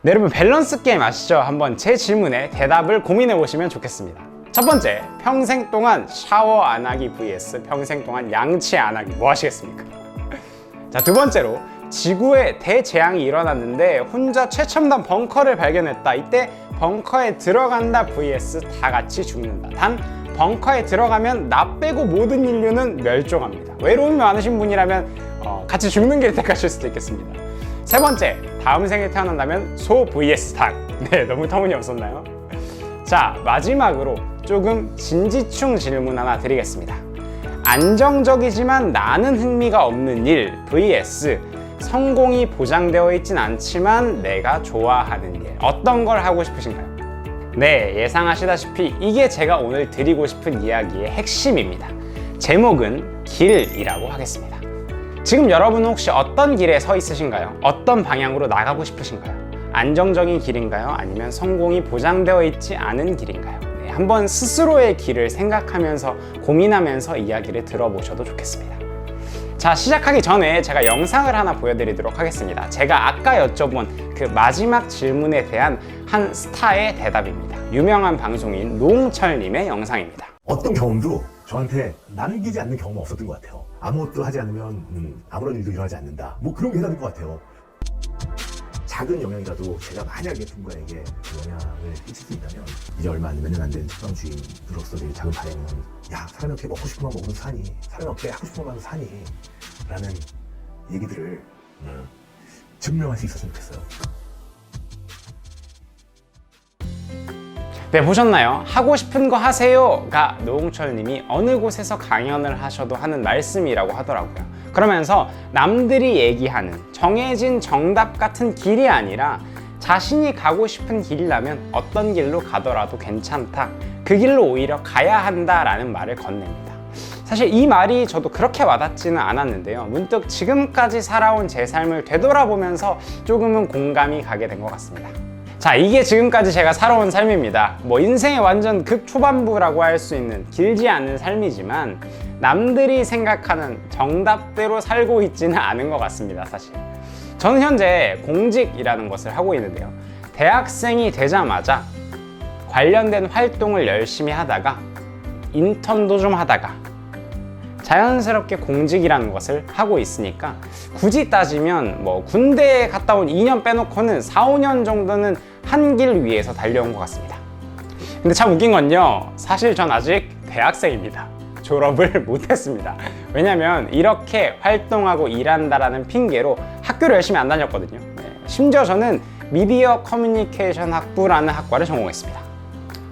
네, 여러분 밸런스 게임 아시죠? 한번 제 질문에 대답을 고민해 보시면 좋겠습니다. 첫 번째, 평생 동안 샤워 안 하기 vs 평생 동안 양치 안 하기. 뭐 하시겠습니까? 자, 두 번째로 지구에 대재앙이 일어났는데 혼자 최첨단 벙커를 발견했다. 이때 벙커에 들어간다 vs 다 같이 죽는다. 단 벙커에 들어가면 나 빼고 모든 인류는 멸종합니다. 외로움이 많으신 분이라면 같이 죽는 게 택하실 수도 있겠습니다. 세 번째, 다음 생에 태어난다면 소 vs 닭. 네, 너무 터무니없었나요? 자, 마지막으로 조금 진지충 질문 하나 드리겠습니다. 안정적이지만 나는 흥미가 없는 일 vs 성공이 보장되어 있진 않지만 내가 좋아하는 일. 어떤 걸 하고 싶으신가요? 네, 예상하시다시피 이게 제가 오늘 드리고 싶은 이야기의 핵심입니다. 제목은 길이라고 하겠습니다. 지금 여러분은 혹시 어떤 길에 서 있으신가요? 어떤 방향으로 나가고 싶으신가요? 안정적인 길인가요? 아니면 성공이 보장되어 있지 않은 길인가요? 네, 한번 스스로의 길을 생각하면서 고민하면서 이야기를 들어보셔도 좋겠습니다. 자, 시작하기 전에 제가 영상을 하나 보여드리도록 하겠습니다. 제가 아까 여쭤본 그 마지막 질문에 대한 한 스타의 대답입니다. 유명한 방송인 노홍철님의 영상입니다. 어떤 경험도 저한테 남기지 않는 경험은 없었던 것 같아요. 아무것도 하지 않으면 아무런 일도 일어나지 않는다. 뭐 그런 게 해답인 것 같아요. 작은 영향이라도 제가 만약에 누군가에게 영향을 끼칠 수 있다면 이제 얼마 안 몇 년 안 된 식당주인으로서의 작은 바람은 야, 사람이 어떻게 먹고 싶은 거 먹으면 사니? 사람이 어떻게 하고 싶은 거 하면 사니? 라는 얘기들을 증명할 수 있었으면 좋겠어요. 네, 보셨나요? 하고 싶은 거 하세요가 노홍철님이 어느 곳에서 강연을 하셔도 하는 말씀이라고 하더라고요. 그러면서 남들이 얘기하는 정해진 정답 같은 길이 아니라 자신이 가고 싶은 길이라면 어떤 길로 가더라도 괜찮다. 그 길로 오히려 가야 한다라는 말을 건넵니다. 사실 이 말이 저도 그렇게 와닿지는 않았는데요. 문득 지금까지 살아온 제 삶을 되돌아보면서 조금은 공감이 가게 된 것 같습니다. 자, 이게 지금까지 제가 살아온 삶입니다. 뭐 인생의 완전 극초반부라고 할 수 있는 길지 않은 삶이지만 남들이 생각하는 정답대로 살고 있지는 않은 것 같습니다, 사실. 저는 현재 공직이라는 것을 하고 있는데요. 대학생이 되자마자 관련된 활동을 열심히 하다가 인턴도 좀 하다가 자연스럽게 공직이라는 것을 하고 있으니까 굳이 따지면 뭐 군대에 갔다 온 2년 빼놓고는 4, 5년 정도는 한 길 위에서 달려온 것 같습니다. 근데 참 웃긴 건요, 사실 전 아직 대학생입니다. 졸업을 못했습니다. 왜냐면 이렇게 활동하고 일한다라는 핑계로 학교를 열심히 안 다녔거든요. 심지어 저는 미디어 커뮤니케이션 학부라는 학과를 전공했습니다.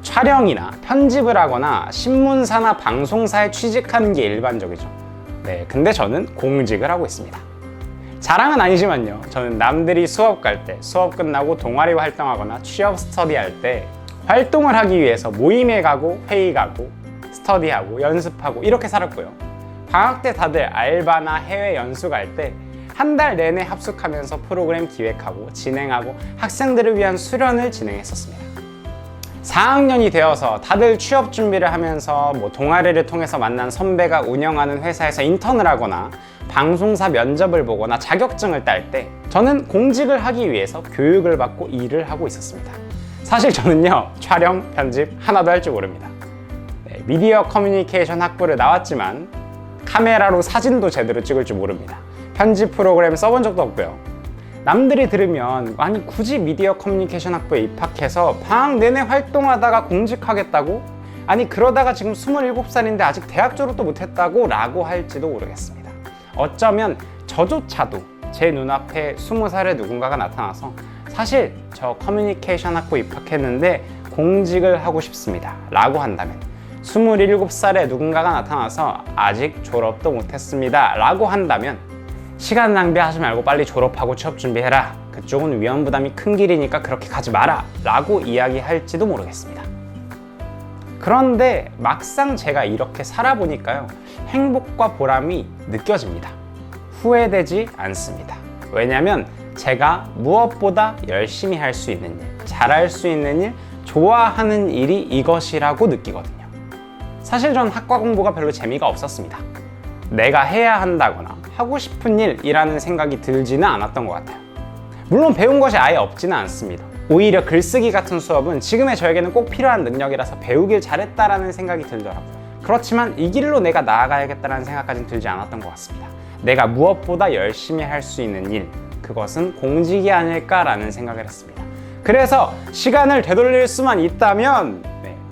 촬영이나 편집을 하거나 신문사나 방송사에 취직하는 게 일반적이죠. 네, 근데 저는 공직을 하고 있습니다. 자랑은 아니지만요, 저는 남들이 수업 갈 때, 수업 끝나고 동아리 활동하거나 취업 스터디할 때 활동을 하기 위해서 모임에 가고 회의 가고 스터디하고 연습하고 이렇게 살았고요. 방학 때 다들 알바나 해외 연수 갈 때 한 달 내내 합숙하면서 프로그램 기획하고 진행하고 학생들을 위한 수련을 진행했었습니다. 4학년이 되어서 다들 취업 준비를 하면서 뭐 동아리를 통해서 만난 선배가 운영하는 회사에서 인턴을 하거나 방송사 면접을 보거나 자격증을 딸 때 저는 공직을 하기 위해서 교육을 받고 일을 하고 있었습니다. 사실 저는요, 촬영, 편집 하나도 할 줄 모릅니다. 네, 미디어 커뮤니케이션 학부를 나왔지만 카메라로 사진도 제대로 찍을 줄 모릅니다. 편집 프로그램 써본 적도 없고요. 남들이 들으면 아니 굳이 미디어 커뮤니케이션 학부에 입학해서 방학 내내 활동하다가 공직하겠다고? 아니 그러다가 지금 27살인데 아직 대학 졸업도 못했다고? 라고 할지도 모르겠습니다. 어쩌면 저조차도 제 눈앞에 20살의 누군가가 나타나서 사실 저 커뮤니케이션 학부 입학했는데 공직을 하고 싶습니다 라고 한다면, 27살의 누군가가 나타나서 아직 졸업도 못했습니다 라고 한다면 시간 낭비하지 말고 빨리 졸업하고 취업 준비해라, 그쪽은 위험 부담이 큰 길이니까 그렇게 가지 마라 라고 이야기할지도 모르겠습니다. 그런데 막상 제가 이렇게 살아보니까요, 행복과 보람이 느껴집니다. 후회되지 않습니다. 왜냐면 제가 무엇보다 열심히 할 수 있는 일, 잘할 수 있는 일, 좋아하는 일이 이것이라고 느끼거든요. 사실 전 학과 공부가 별로 재미가 없었습니다. 내가 해야 한다거나 하고 싶은 일이라는 생각이 들지는 않았던 것 같아요. 물론 배운 것이 아예 없지는 않습니다. 오히려 글쓰기 같은 수업은 지금의 저에게는 꼭 필요한 능력이라서 배우길 잘했다라는 생각이 들더라고요. 그렇지만 이 길로 내가 나아가야겠다는 생각까지는 들지 않았던 것 같습니다. 내가 무엇보다 열심히 할 수 있는 일, 그것은 공직이 아닐까라는 생각을 했습니다. 그래서 시간을 되돌릴 수만 있다면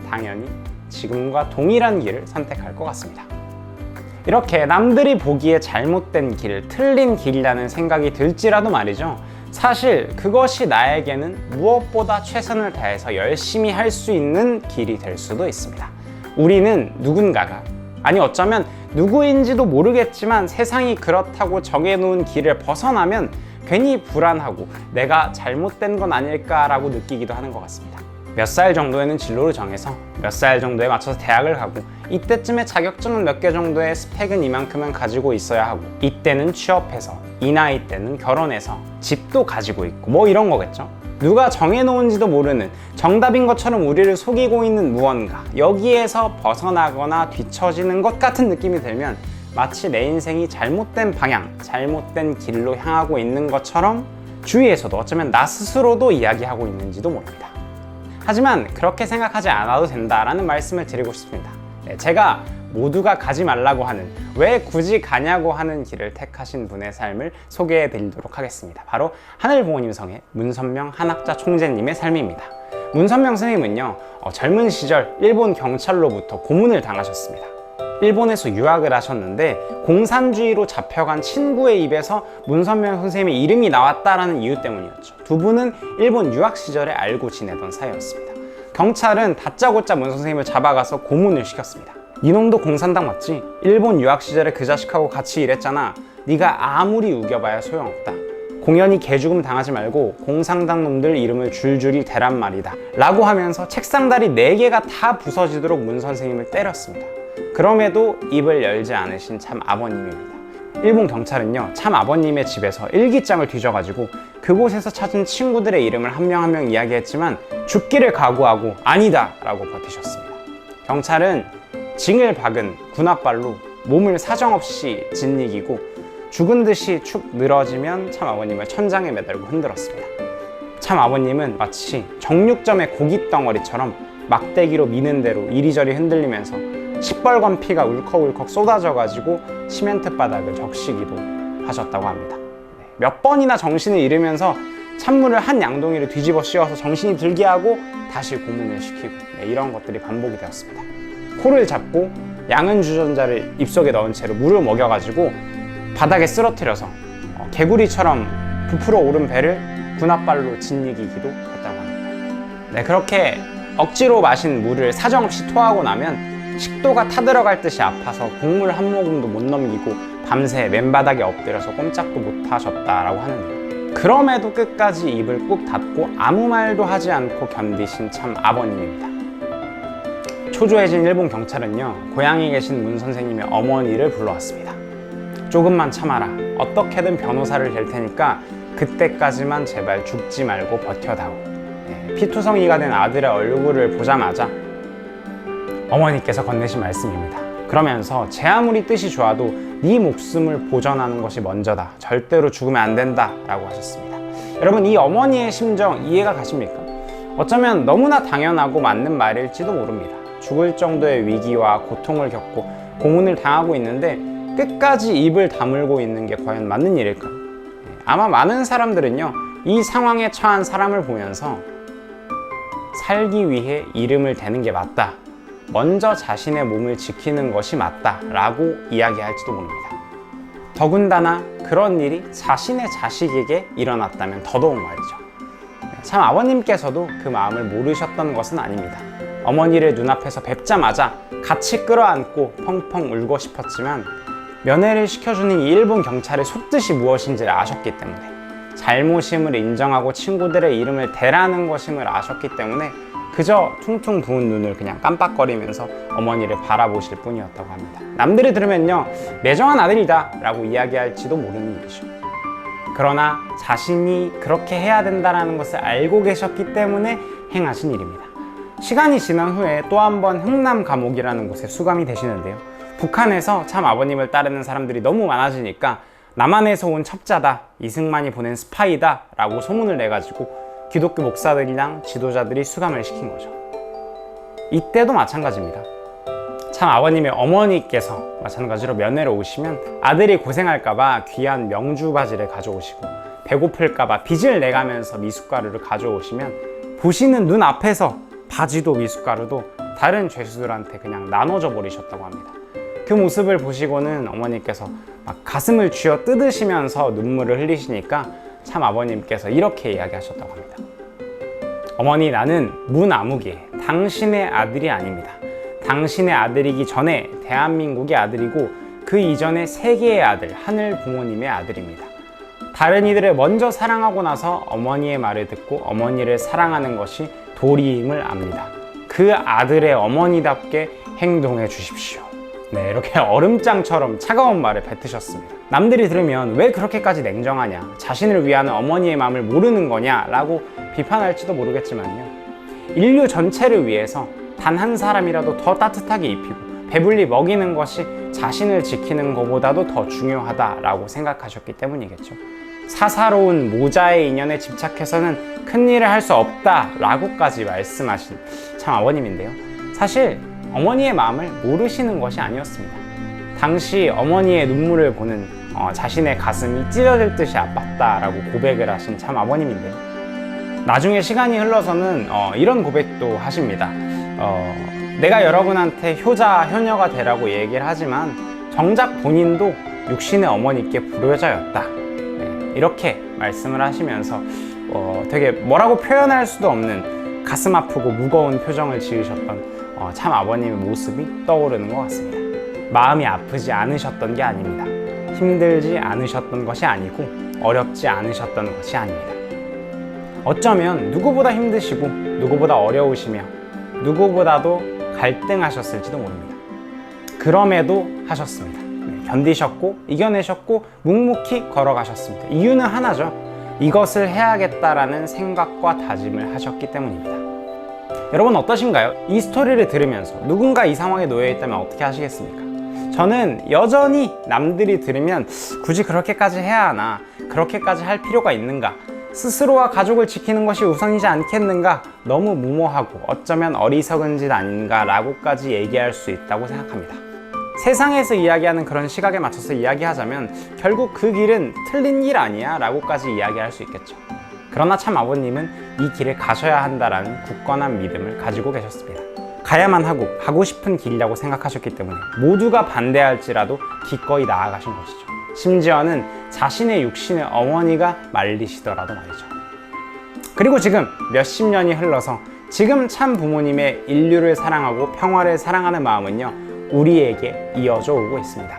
당연히 지금과 동일한 길을 선택할 것 같습니다. 이렇게 남들이 보기에 잘못된 길, 틀린 길이라는 생각이 들지라도 말이죠. 사실 그것이 나에게는 무엇보다 최선을 다해서 열심히 할 수 있는 길이 될 수도 있습니다. 우리는 누군가가, 아니 어쩌면 누구인지도 모르겠지만 세상이 그렇다고 정해놓은 길을 벗어나면 괜히 불안하고 내가 잘못된 건 아닐까라고 느끼기도 하는 것 같습니다. 몇 살 정도에는 진로를 정해서 몇 살 정도에 맞춰서 대학을 가고 이때쯤에 자격증은 몇 개 정도의 스펙은 이만큼은 가지고 있어야 하고 이때는 취업해서 이 나이 때는 결혼해서 집도 가지고 있고 뭐 이런 거겠죠. 누가 정해놓은지도 모르는 정답인 것처럼 우리를 속이고 있는 무언가, 여기에서 벗어나거나 뒤처지는 것 같은 느낌이 들면 마치 내 인생이 잘못된 방향, 잘못된 길로 향하고 있는 것처럼 주위에서도 어쩌면 나 스스로도 이야기하고 있는지도 모릅니다. 하지만 그렇게 생각하지 않아도 된다라는 말씀을 드리고 싶습니다. 제가 모두가 가지 말라고 하는, 왜 굳이 가냐고 하는 길을 택하신 분의 삶을 소개해 드리도록 하겠습니다. 바로 하늘부모님성의 문선명 한학자 총재님의 삶입니다. 문선명 선생님은요, 젊은 시절 일본 경찰로부터 고문을 당하셨습니다. 일본에서 유학을 하셨는데 공산주의로 잡혀간 친구의 입에서 문선명 선생님의 이름이 나왔다라는 이유 때문이었죠. 두 분은 일본 유학 시절에 알고 지내던 사이였습니다. 경찰은 다짜고짜 문 선생님을 잡아가서 고문을 시켰습니다. 니놈도 공산당 맞지? 일본 유학 시절에 그 자식하고 같이 일했잖아. 네가 아무리 우겨봐야 소용없다. 공연히 개죽음 당하지 말고 공산당 놈들 이름을 줄줄이 대란 말이다 라고 하면서 책상다리 4개가 다 부서지도록 문 선생님을 때렸습니다. 그럼에도 입을 열지 않으신 참 아버님입니다. 일본 경찰은요, 참 아버님의 집에서 일기장을 뒤져가지고 그곳에서 찾은 친구들의 이름을 한 명 한 명 이야기했지만 죽기를 각오하고 아니다 라고 버티셨습니다. 경찰은 징을 박은 군홧발로 몸을 사정없이 짓이기고 죽은 듯이 축 늘어지면 참 아버님을 천장에 매달고 흔들었습니다. 참 아버님은 마치 정육점의 고깃덩어리처럼 막대기로 미는 대로 이리저리 흔들리면서 시뻘건 피가 울컥울컥 쏟아져가지고 시멘트 바닥을 적시기도 하셨다고 합니다. 몇 번이나 정신을 잃으면서 찬물을 한 양동이를 뒤집어 씌워서 정신이 들게 하고 다시 고문을 시키고 이런 것들이 반복이 되었습니다. 코를 잡고 양은 주전자를 입속에 넣은 채로 물을 먹여가지고 바닥에 쓰러뜨려서 개구리처럼 부풀어 오른 배를 군홧발로 짓이기도 했다고 합니다. 그렇게 억지로 마신 물을 사정없이 토하고 나면 식도가 타들어갈 듯이 아파서 국물 한 모금도 못 넘기고 밤새 맨바닥에 엎드려서 꼼짝도 못 하셨다라고 하는데요. 그럼에도 끝까지 입을 꾹 닫고 아무 말도 하지 않고 견디신 참 아버님입니다. 초조해진 일본 경찰은요, 고향에 계신 문 선생님의 어머니를 불러왔습니다. 조금만 참아라. 어떻게든 변호사를 댈 테니까 그때까지만 제발 죽지 말고 버텨다오. 피투성이가 된 아들의 얼굴을 보자마자 어머니께서 건네신 말씀입니다. 그러면서 제 아무리 뜻이 좋아도 네 목숨을 보전하는 것이 먼저다. 절대로 죽으면 안 된다 라고 하셨습니다. 여러분, 이 어머니의 심정 이해가 가십니까? 어쩌면 너무나 당연하고 맞는 말일지도 모릅니다. 죽을 정도의 위기와 고통을 겪고 고문을 당하고 있는데 끝까지 입을 다물고 있는 게 과연 맞는 일일까요? 아마 많은 사람들은요, 이 상황에 처한 사람을 보면서 살기 위해 이름을 대는 게 맞다, 먼저 자신의 몸을 지키는 것이 맞다 라고 이야기할지도 모릅니다. 더군다나 그런 일이 자신의 자식에게 일어났다면 더더욱 말이죠. 참 아버님께서도 그 마음을 모르셨던 것은 아닙니다. 어머니를 눈앞에서 뵙자마자 같이 끌어안고 펑펑 울고 싶었지만 면회를 시켜주는 이 일본 경찰의 속뜻이 무엇인지를 아셨기 때문에, 잘못임을 인정하고 친구들의 이름을 대라는 것임을 아셨기 때문에 그저 퉁퉁 부은 눈을 그냥 깜빡거리면서 어머니를 바라보실 뿐이었다고 합니다. 남들이 들으면요, 매정한 아들이다 라고 이야기할지도 모르는 일이죠. 그러나 자신이 그렇게 해야 된다는 것을 알고 계셨기 때문에 행하신 일입니다. 시간이 지난 후에 또 한 번 흥남 감옥이라는 곳에 수감이 되시는데요. 북한에서 참 아버님을 따르는 사람들이 너무 많아지니까 남한에서 온 첩자다, 이승만이 보낸 스파이다 라고 소문을 내가지고 기독교 목사들이랑 지도자들이 수감을 시킨 거죠. 이때도 마찬가지입니다. 참 아버님의 어머니께서 마찬가지로 면회로 오시면 아들이 고생할까봐 귀한 명주 바지를 가져오시고 배고플까봐 빚을 내가면서 미숫가루를 가져오시면 보시는 눈 앞에서 바지도 미숫가루도 다른 죄수들한테 그냥 나눠져 버리셨다고 합니다. 그 모습을 보시고는 어머니께서 막 가슴을 쥐어 뜯으시면서 눈물을 흘리시니까 참 아버님께서 이렇게 이야기하셨다고 합니다. 어머니, 나는 문아무개 당신의 아들이 아닙니다. 당신의 아들이기 전에 대한민국의 아들이고 그 이전에 세계의 아들, 하늘 부모님의 아들입니다. 다른 이들을 먼저 사랑하고 나서 어머니의 말을 듣고 어머니를 사랑하는 것이 도리임을 압니다. 그 아들의 어머니답게 행동해 주십시오. 네, 이렇게 얼음장처럼 차가운 말을 뱉으셨습니다. 남들이 들으면 왜 그렇게까지 냉정하냐, 자신을 위하는 어머니의 마음을 모르는 거냐 라고 비판할지도 모르겠지만요, 인류 전체를 위해서 단 한 사람이라도 더 따뜻하게 입히고 배불리 먹이는 것이 자신을 지키는 것보다도 더 중요하다라고 생각하셨기 때문이겠죠. 사사로운 모자의 인연에 집착해서는 큰일을 할 수 없다라고까지 말씀하신 참 아버님인데요, 사실 어머니의 마음을 모르시는 것이 아니었습니다. 당시 어머니의 눈물을 보는 자신의 가슴이 찢어질 듯이 아팠다라고 고백을 하신 참 아버님인데요, 나중에 시간이 흘러서는 이런 고백도 하십니다. 내가 여러분한테 효자, 효녀가 되라고 얘기를 하지만 정작 본인도 육신의 어머니께 불효자였다. 네, 이렇게 말씀을 하시면서 되게 뭐라고 표현할 수도 없는 가슴 아프고 무거운 표정을 지으셨던 참 아버님의 모습이 떠오르는 것 같습니다. 마음이 아프지 않으셨던 게 아닙니다. 힘들지 않으셨던 것이 아니고 어렵지 않으셨던 것이 아닙니다. 어쩌면 누구보다 힘드시고 누구보다 어려우시며 누구보다도 갈등하셨을지도 모릅니다. 그럼에도 하셨습니다. 네, 견디셨고 이겨내셨고 묵묵히 걸어가셨습니다. 이유는 하나죠. 이것을 해야겠다라는 생각과 다짐을 하셨기 때문입니다. 여러분 어떠신가요? 이 스토리를 들으면서 누군가 이 상황에 놓여 있다면 어떻게 하시겠습니까? 저는 여전히 남들이 들으면 굳이 그렇게까지 해야 하나? 그렇게까지 할 필요가 있는가? 스스로와 가족을 지키는 것이 우선이지 않겠는가? 너무 무모하고 어쩌면 어리석은 짓 아닌가? 라고까지 얘기할 수 있다고 생각합니다. 세상에서 이야기하는 그런 시각에 맞춰서 이야기하자면 결국 그 길은 틀린 길 아니야? 라고까지 이야기할 수 있겠죠. 그러나 참 아버님은 이 길을 가셔야 한다라는 굳건한 믿음을 가지고 계셨습니다. 가야만 하고 가고 싶은 길이라고 생각하셨기 때문에 모두가 반대할지라도 기꺼이 나아가신 것이죠. 심지어는 자신의 육신의 어머니가 말리시더라도 말이죠. 그리고 지금 몇십 년이 흘러서 지금 참 부모님의 인류를 사랑하고 평화를 사랑하는 마음은요, 우리에게 이어져 오고 있습니다.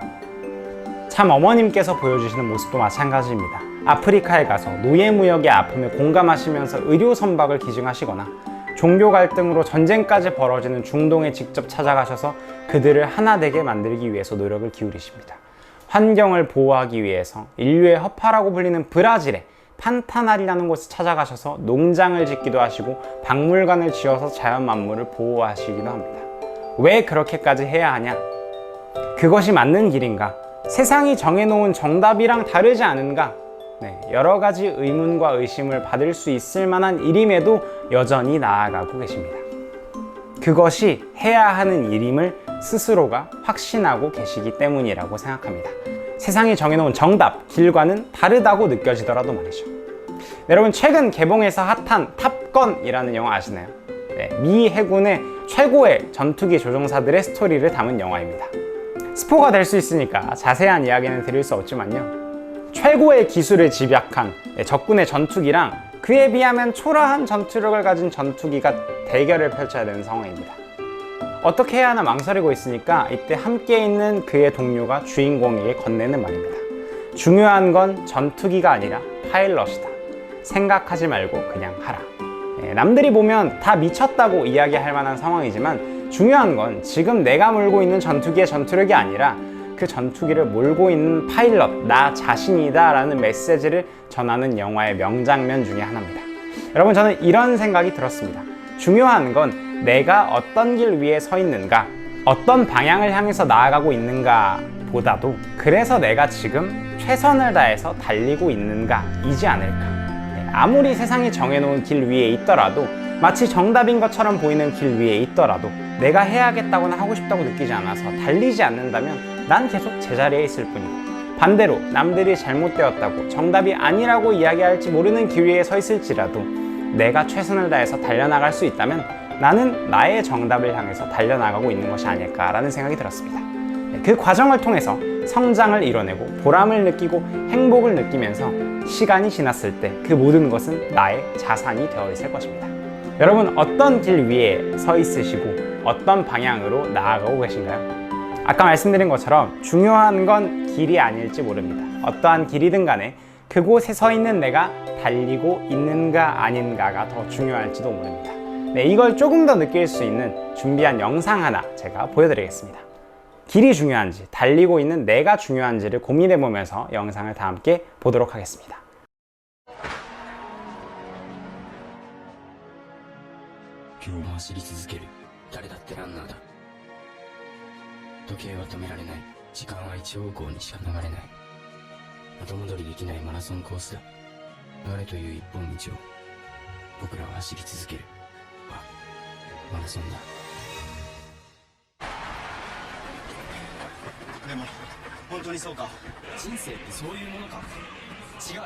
참 어머님께서 보여주시는 모습도 마찬가지입니다. 아프리카에 가서 노예무역의 아픔에 공감하시면서 의료 선박을 기증하시거나 종교 갈등으로 전쟁까지 벌어지는 중동에 직접 찾아가셔서 그들을 하나 되게 만들기 위해서 노력을 기울이십니다. 환경을 보호하기 위해서 인류의 허파라고 불리는 브라질에 판타날이라는 곳에 찾아가셔서 농장을 짓기도 하시고 박물관을 지어서 자연 만물을 보호하시기도 합니다. 왜 그렇게까지 해야 하냐? 그것이 맞는 길인가? 세상이 정해놓은 정답이랑 다르지 않은가? 네, 여러 가지 의문과 의심을 받을 수 있을 만한 일임에도 여전히 나아가고 계십니다. 그것이 해야 하는 일임을 스스로가 확신하고 계시기 때문이라고 생각합니다. 세상이 정해놓은 정답, 길과는 다르다고 느껴지더라도 말이죠. 여러분 최근 개봉해서 핫한 탑건이라는 영화 아시나요? 네, 미 해군의 최고의 전투기 조종사들의 스토리를 담은 영화입니다. 스포가 될 수 있으니까 자세한 이야기는 드릴 수 없지만요, 최고의 기술을 집약한 적군의 전투기랑 그에 비하면 초라한 전투력을 가진 전투기가 대결을 펼쳐야 되는 상황입니다. 어떻게 해야 하나 망설이고 있으니까 이때 함께 있는 그의 동료가 주인공에게 건네는 말입니다. 중요한 건 전투기가 아니라 파일럿이다. 생각하지 말고 그냥 하라. 남들이 보면 다 미쳤다고 이야기할 만한 상황이지만 중요한 건 지금 내가 몰고 있는 전투기의 전투력이 아니라 그 전투기를 몰고 있는 파일럿, 나 자신이다 라는 메시지를 전하는 영화의 명장면 중에 하나입니다. 여러분 저는 이런 생각이 들었습니다. 중요한 건 내가 어떤 길 위에 서 있는가, 어떤 방향을 향해서 나아가고 있는가 보다도 그래서 내가 지금 최선을 다해서 달리고 있는가 이지 않을까. 아무리 세상이 정해놓은 길 위에 있더라도, 마치 정답인 것처럼 보이는 길 위에 있더라도 내가 해야겠다거나 하고 싶다고 느끼지 않아서 달리지 않는다면 난 계속 제자리에 있을 뿐이고, 반대로 남들이 잘못되었다고 정답이 아니라고 이야기할지 모르는 길 위에 서 있을지라도 내가 최선을 다해서 달려나갈 수 있다면 나는 나의 정답을 향해서 달려나가고 있는 것이 아닐까라는 생각이 들었습니다. 그 과정을 통해서 성장을 이뤄내고 보람을 느끼고 행복을 느끼면서 시간이 지났을 때 그 모든 것은 나의 자산이 되어 있을 것입니다. 여러분, 어떤 길 위에 서 있으시고 어떤 방향으로 나아가고 계신가요? 아까 말씀드린 것처럼 중요한 건 길이 아닐지 모릅니다. 어떠한 길이든 간에 그곳에 서 있는 내가 달리고 있는가 아닌가가 더 중요할지도 모릅니다. 네, 이걸 조금 더 느낄 수 있는 준비한 영상 하나 제가 보여드리겠습니다. 길이 중요한지, 달리고 있는 내가 중요한지를 고민해보면서 영상을 다 함께 보도록 하겠습니다. 今日も走り続ける。誰だってランナーだ。時計は止められない。時間は一方向にしか流れない。後戻りできないマラソンコースだ。流れという一本道を僕らは走り続ける。あ、マラソンだ。でも本当にそうか。人生ってそういうものか。違う。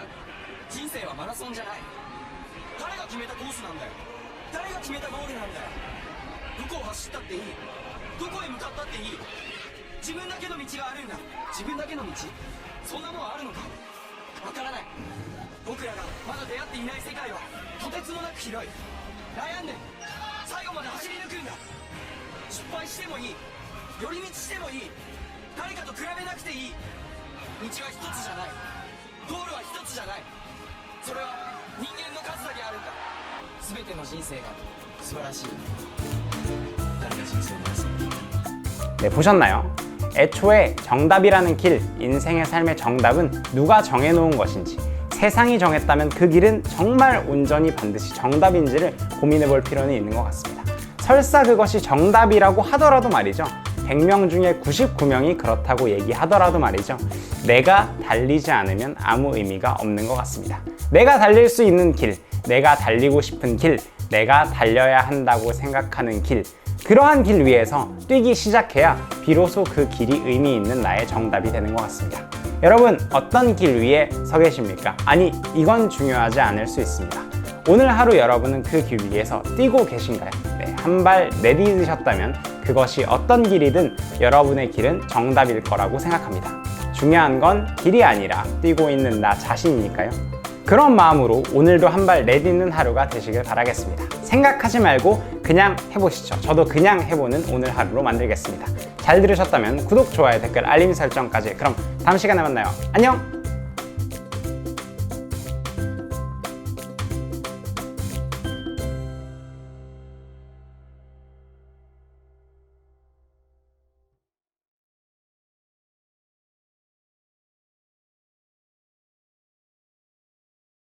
人生はマラソンじゃない。誰が決めたコースなんだよ。誰が決めたゴールなんだよ。どこを走ったっていい。どこへ向かったっていい。自分だけの道があるんだ。自分だけの道、そんなもんあるのか。わからない。僕らがまだ出会っていない世界はとてつもなく広い。悩んで最後まで走り抜くんだ。失敗してもいい。寄り道してもいい。誰かと比べなくていい。道は一つじゃない。ゴールは一つじゃない。それは人間の数だけあるんだ。全ての人生が素晴らしい。誰が人生を回す。 네, 보셨나요? 애초에 정답이라는 길, 인생의 삶의 정답은 누가 정해놓은 것인지, 세상이 정했다면 그 길은 정말 온전히 반드시 정답인지를 고민해 볼 필요는 있는 것 같습니다. 설사 그것이 정답이라고 하더라도 말이죠. 100명 중에 99명이 그렇다고 얘기하더라도 말이죠. 내가 달리지 않으면 아무 의미가 없는 것 같습니다. 내가 달릴 수 있는 길, 내가 달리고 싶은 길, 내가 달려야 한다고 생각하는 길, 그러한 길 위에서 뛰기 시작해야 비로소 그 길이 의미 있는 나의 정답이 되는 것 같습니다. 여러분, 어떤 길 위에 서 계십니까? 아니, 이건 중요하지 않을 수 있습니다. 오늘 하루 여러분은 그 길 위에서 뛰고 계신가요? 네, 한 발 내디디셨다면 그것이 어떤 길이든 여러분의 길은 정답일 거라고 생각합니다. 중요한 건 길이 아니라 뛰고 있는 나 자신이니까요. 그런 마음으로 오늘도 한 발 내딛는 하루가 되시길 바라겠습니다. 생각하지 말고 그냥 해보시죠. 저도 그냥 해보는 오늘 하루로 만들겠습니다. 잘 들으셨다면 구독, 좋아요, 댓글, 알림 설정까지. 그럼 다음 시간에 만나요. 안녕!